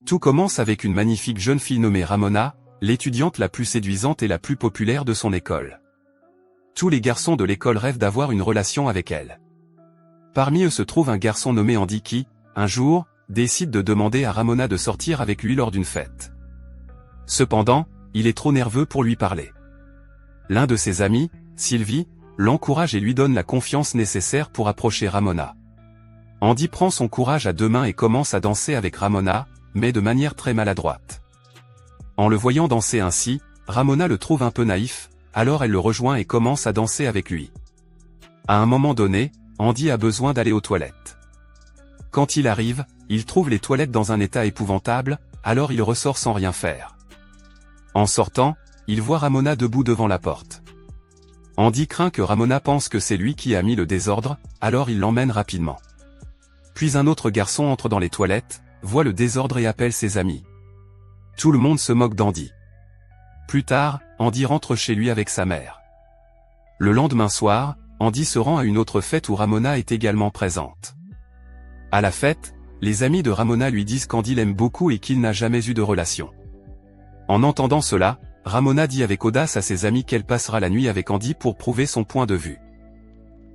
Tout commence avec une magnifique jeune fille nommée Ramona, l'étudiante la plus séduisante et la plus populaire de son école. Tous les garçons de l'école rêvent d'avoir une relation avec elle. Parmi eux se trouve un garçon nommé Andy qui, un jour, décide de demander à Ramona de sortir avec lui lors d'une fête. Cependant, il est trop nerveux pour lui parler. L'un de ses amis, Sylvie, l'encourage et lui donne la confiance nécessaire pour approcher Ramona. Andy prend son courage à deux mains et commence à danser avec Ramona, mais de manière très maladroite. En le voyant danser ainsi, Ramona le trouve un peu naïf, alors elle le rejoint et commence à danser avec lui. À un moment donné, Andy a besoin d'aller aux toilettes. Quand il arrive, il trouve les toilettes dans un état épouvantable, alors il ressort sans rien faire. En sortant, il voit Ramona debout devant la porte. Andy craint que Ramona pense que c'est lui qui a mis le désordre, alors il l'emmène rapidement. Puis un autre garçon entre dans les toilettes, voit le désordre et appelle ses amis. Tout le monde se moque d'Andy. Plus tard, Andy rentre chez lui avec sa mère. Le lendemain soir, Andy se rend à une autre fête où Ramona est également présente. À la fête, les amis de Ramona lui disent qu'Andy l'aime beaucoup et qu'il n'a jamais eu de relation. En entendant cela, Ramona dit avec audace à ses amis qu'elle passera la nuit avec Andy pour prouver son point de vue.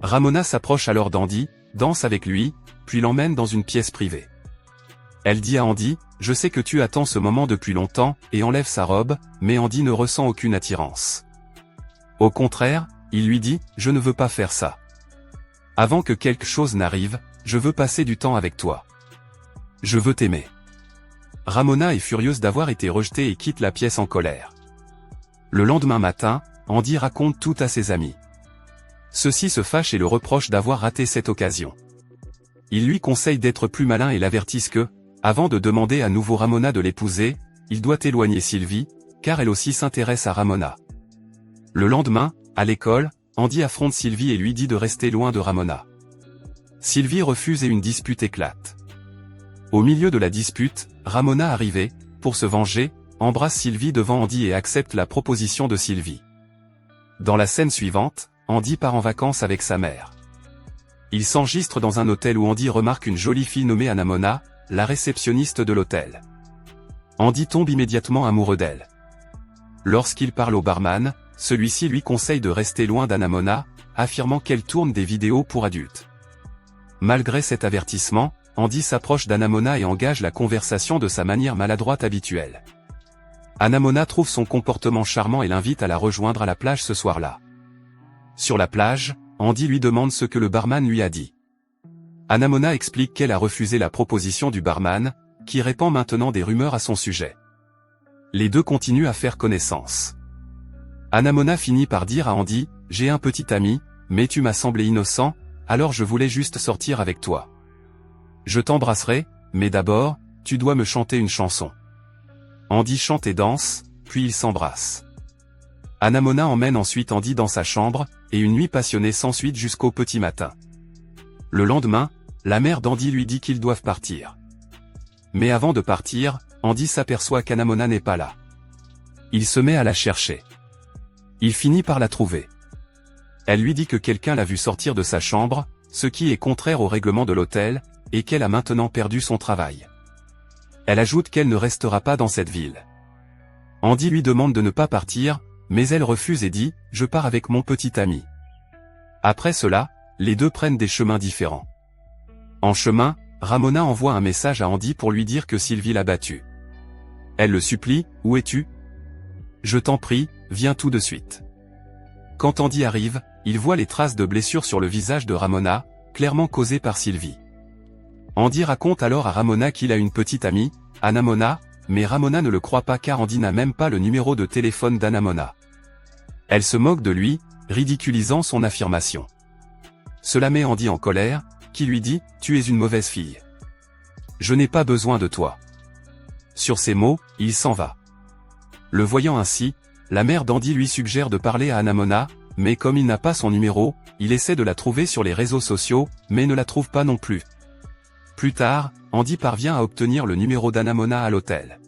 Ramona s'approche alors d'Andy, danse avec lui, puis l'emmène dans une pièce privée. Elle dit à Andy, « Je sais que tu attends ce moment depuis longtemps » et enlève sa robe, mais Andy ne ressent aucune attirance. Au contraire, il lui dit, « Je ne veux pas faire ça. Avant que quelque chose n'arrive, je veux passer du temps avec toi. Je veux t'aimer. » Ramona est furieuse d'avoir été rejetée et quitte la pièce en colère. Le lendemain matin, Andy raconte tout à ses amis. Ceux-ci se fâchent et le reprochent d'avoir raté cette occasion. Ils lui conseillent d'être plus malin et l'avertissent que, avant de demander à nouveau Ramona de l'épouser, il doit éloigner Sylvie, car elle aussi s'intéresse à Ramona. Le lendemain, à l'école, Andy affronte Sylvie et lui dit de rester loin de Ramona. Sylvie refuse et une dispute éclate. Au milieu de la dispute, Ramona arrivée, pour se venger, embrasse Sylvie devant Andy et accepte la proposition de Sylvie. Dans la scène suivante, Andy part en vacances avec sa mère. Il s'enregistre dans un hôtel où Andy remarque une jolie fille nommée Anamona, la réceptionniste de l'hôtel. Andy tombe immédiatement amoureux d'elle. Lorsqu'il parle au barman, celui-ci lui conseille de rester loin d'Anamona, affirmant qu'elle tourne des vidéos pour adultes. Malgré cet avertissement, Andy s'approche d'Anamona et engage la conversation de sa manière maladroite habituelle. Anamona trouve son comportement charmant et l'invite à la rejoindre à la plage ce soir-là. Sur la plage, Andy lui demande ce que le barman lui a dit. Anamona explique qu'elle a refusé la proposition du barman, qui répand maintenant des rumeurs à son sujet. Les deux continuent à faire connaissance. Anamona finit par dire à Andy, « J'ai un petit ami, mais tu m'as semblé innocent, alors je voulais juste sortir avec toi. Je t'embrasserai, mais d'abord, tu dois me chanter une chanson. » Andy chante et danse, puis ils s'embrassent. Anamona emmène ensuite Andy dans sa chambre, et une nuit passionnée s'ensuit jusqu'au petit matin. Le lendemain, la mère d'Andy lui dit qu'ils doivent partir. Mais avant de partir, Andy s'aperçoit qu'Anamona n'est pas là. Il se met à la chercher. Il finit par la trouver. Elle lui dit que quelqu'un l'a vue sortir de sa chambre, ce qui est contraire au règlement de l'hôtel, et qu'elle a maintenant perdu son travail. Elle ajoute qu'elle ne restera pas dans cette ville. Andy lui demande de ne pas partir, mais elle refuse et dit « Je pars avec mon petit ami ». Après cela, les deux prennent des chemins différents. En chemin, Ramona envoie un message à Andy pour lui dire que Sylvie l'a battu. Elle le supplie, « Où es-tu ? Je t'en prie, viens tout de suite. » Quand Andy arrive, il voit les traces de blessures sur le visage de Ramona, clairement causées par Sylvie. Andy raconte alors à Ramona qu'il a une petite amie, Anamona, mais Ramona ne le croit pas car Andy n'a même pas le numéro de téléphone d'Anamona. Elle se moque de lui, ridiculisant son affirmation. Cela met Andy en colère, qui lui dit « Tu es une mauvaise fille. Je n'ai pas besoin de toi. » Sur ces mots, il s'en va. Le voyant ainsi, la mère d'Andy lui suggère de parler à Anamona, mais comme il n'a pas son numéro, il essaie de la trouver sur les réseaux sociaux, mais ne la trouve pas non plus. Plus tard, Andy parvient à obtenir le numéro d'Anamona à l'hôtel.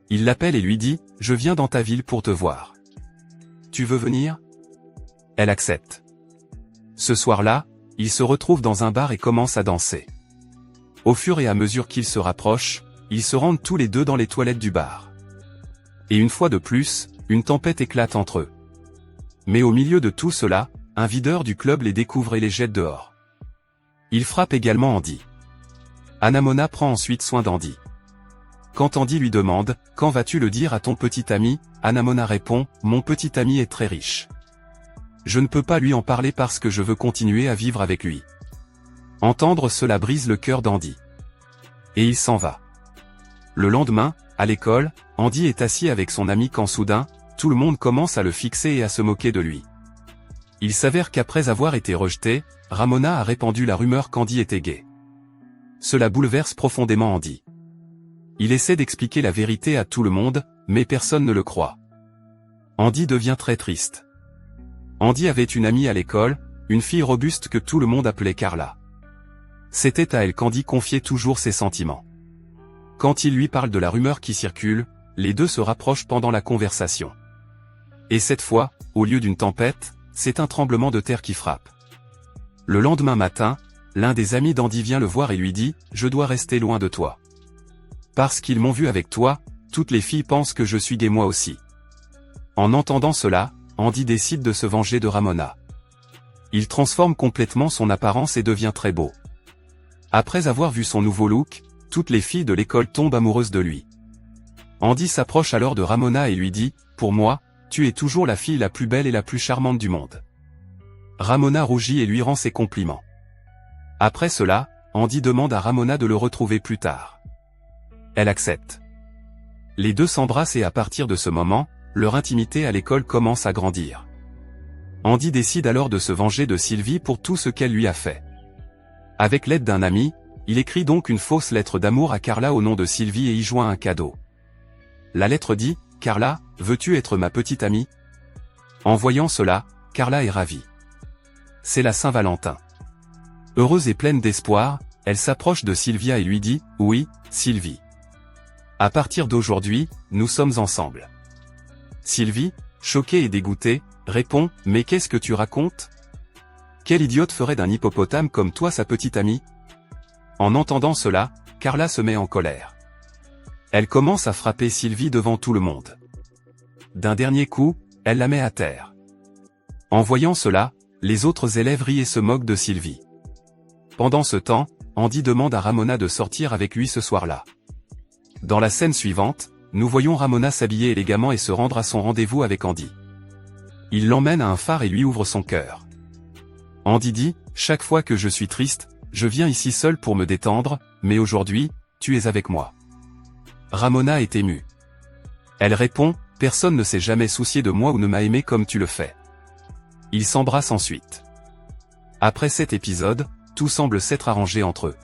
Il l'appelle et lui dit « Je viens dans ta ville pour te voir. Tu veux venir ?» Elle accepte. Ce soir-là, ils se retrouvent dans un bar et commencent à danser. Au fur et à mesure qu'ils se rapprochent, ils se rendent tous les deux dans les toilettes du bar. Et une fois de plus, une tempête éclate entre eux. Mais au milieu de tout cela, un videur du club les découvre et les jette dehors. Il frappe également Andy. Anamona prend ensuite soin d'Andy. Quand Andy lui demande « Quand vas-tu le dire à ton petit ami ?», Anamona répond « Mon petit ami est très riche. Je ne peux pas lui en parler parce que je veux continuer à vivre avec lui. » Entendre cela brise le cœur d'Andy. Et il s'en va. Le lendemain, à l'école, Andy est assis avec son ami quand soudain, tout le monde commence à le fixer et à se moquer de lui. Il s'avère qu'après avoir été rejeté, Ramona a répandu la rumeur qu'Andy était gay. Cela bouleverse profondément Andy. Il essaie d'expliquer la vérité à tout le monde, mais personne ne le croit. Andy devient très triste. Andy avait une amie à l'école, une fille robuste que tout le monde appelait Carla. C'était à elle qu'Andy confiait toujours ses sentiments. Quand il lui parle de la rumeur qui circule, les deux se rapprochent pendant la conversation. Et cette fois, au lieu d'une tempête, c'est un tremblement de terre qui frappe. Le lendemain matin, l'un des amis d'Andy vient le voir et lui dit « Je dois rester loin de toi. Parce qu'ils m'ont vu avec toi, toutes les filles pensent que je suis gay moi aussi. » En entendant cela, Andy décide de se venger de Ramona. Il transforme complètement son apparence et devient très beau. Après avoir vu son nouveau look, toutes les filles de l'école tombent amoureuses de lui. Andy s'approche alors de Ramona et lui dit « Pour moi, tu es toujours la fille la plus belle et la plus charmante du monde. » Ramona rougit et lui rend ses compliments. Après cela, Andy demande à Ramona de le retrouver plus tard. Elle accepte. Les deux s'embrassent et à partir de ce moment, leur intimité à l'école commence à grandir. Andy décide alors de se venger de Sylvie pour tout ce qu'elle lui a fait. Avec l'aide d'un ami, il écrit donc une fausse lettre d'amour à Carla au nom de Sylvie et y joint un cadeau. La lettre dit « Carla, veux-tu être ma petite amie ?» En voyant cela, Carla est ravie. C'est la Saint-Valentin. Heureuse et pleine d'espoir, elle s'approche de Sylvia et lui dit « Oui, Sylvie. À partir d'aujourd'hui, nous sommes ensemble. » Sylvie, choquée et dégoûtée, répond « Mais qu'est-ce que tu racontes ? Quelle idiote ferait d'un hippopotame comme toi sa petite amie ?» En entendant cela, Carla se met en colère. Elle commence à frapper Sylvie devant tout le monde. D'un dernier coup, elle la met à terre. En voyant cela, les autres élèves rient et se moquent de Sylvie. Pendant ce temps, Andy demande à Ramona de sortir avec lui ce soir-là. Dans la scène suivante, nous voyons Ramona s'habiller élégamment et se rendre à son rendez-vous avec Andy. Il l'emmène à un phare et lui ouvre son cœur. Andy dit « Chaque fois que je suis triste, je viens ici seul pour me détendre, mais aujourd'hui, tu es avec moi. » Ramona est émue. Elle répond « Personne ne s'est jamais soucié de moi ou ne m'a aimé comme tu le fais. » Ils s'embrassent ensuite. Après cet épisode, tout semble s'être arrangé entre eux.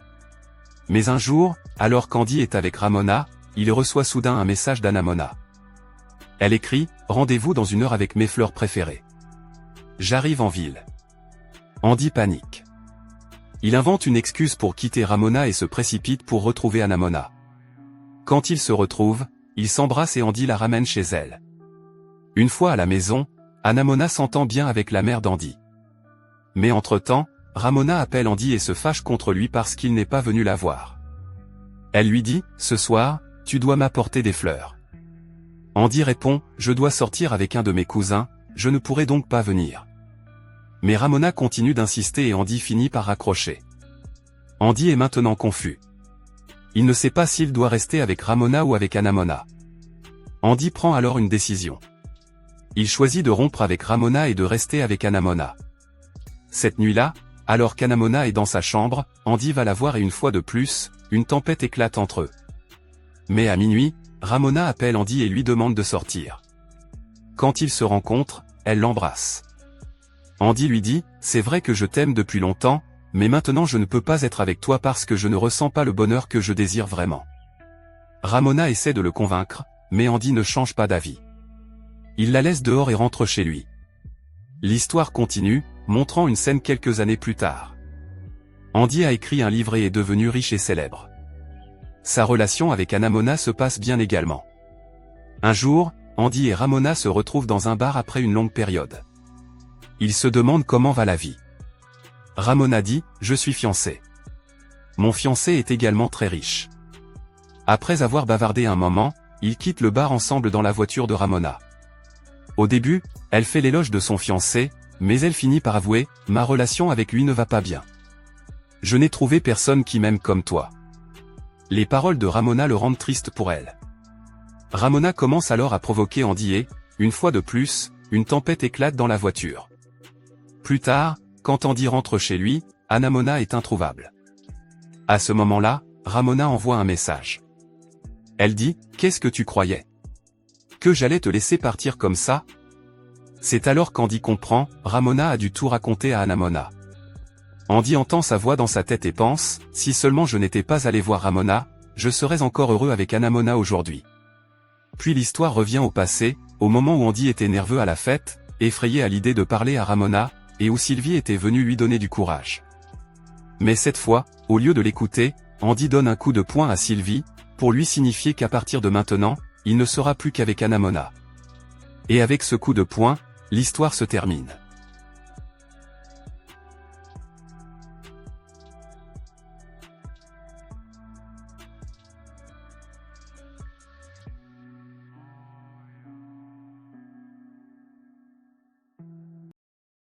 Mais un jour, alors qu'Andy est avec Ramona, il reçoit soudain un message d'Anamona. Elle écrit « Rendez-vous dans 1 heure avec mes fleurs préférées. J'arrive en ville. » Andy panique. Il invente une excuse pour quitter Ramona et se précipite pour retrouver Anamona. Quand ils se retrouvent, ils s'embrassent et Andy la ramène chez elle. Une fois à la maison, Anamona s'entend bien avec la mère d'Andy. Mais entre-temps, Ramona appelle Andy et se fâche contre lui parce qu'il n'est pas venu la voir. Elle lui dit « Ce soir, tu dois m'apporter des fleurs. » Andy répond « Je dois sortir avec un de mes cousins, je ne pourrai donc pas venir. » Mais Ramona continue d'insister et Andy finit par raccrocher. Andy est maintenant confus. Il ne sait pas s'il doit rester avec Ramona ou avec Anamona. Andy prend alors une décision. Il choisit de rompre avec Ramona et de rester avec Anamona. Cette nuit-là, alors qu'Anamona est dans sa chambre, Andy va la voir et une fois de plus, une tempête éclate entre eux. Mais à minuit, Ramona appelle Andy et lui demande de sortir. Quand ils se rencontrent, elle l'embrasse. Andy lui dit « C'est vrai que je t'aime depuis longtemps, mais maintenant je ne peux pas être avec toi parce que je ne ressens pas le bonheur que je désire vraiment. » Ramona essaie de le convaincre, mais Andy ne change pas d'avis. Il la laisse dehors et rentre chez lui. L'histoire continue, montrant une scène quelques années plus tard. Andy a écrit un livre et est devenu riche et célèbre. Sa relation avec Anamona se passe bien également. Un jour, Andy et Ramona se retrouvent dans un bar après une longue période. Ils se demandent comment va la vie. Ramona dit « Je suis fiancée. Mon fiancé est également très riche. » Après avoir bavardé un moment, ils quittent le bar ensemble dans la voiture de Ramona. Au début, elle fait l'éloge de son fiancé, mais elle finit par avouer « Ma relation avec lui ne va pas bien. Je n'ai trouvé personne qui m'aime comme toi. » Les paroles de Ramona le rendent triste pour elle. Ramona commence alors à provoquer Andy et, une fois de plus, une tempête éclate dans la voiture. Plus tard, quand Andy rentre chez lui, Anamona est introuvable. À ce moment-là, Ramona envoie un message. Elle dit « Qu'est-ce que tu croyais? Que j'allais te laisser partir comme ça ?» C'est alors qu'Andy comprend, Ramona a dû tout raconter à Anamona. Andy entend sa voix dans sa tête et pense « Si seulement je n'étais pas allé voir Ramona, je serais encore heureux avec Anamona aujourd'hui. » Puis l'histoire revient au passé, au moment où Andy était nerveux à la fête, effrayé à l'idée de parler à Ramona, et où Sylvie était venue lui donner du courage. Mais cette fois, au lieu de l'écouter, Andy donne un coup de poing à Sylvie, pour lui signifier qu'à partir de maintenant, il ne sera plus qu'avec Anamona. Et avec ce coup de poing, l'histoire se termine.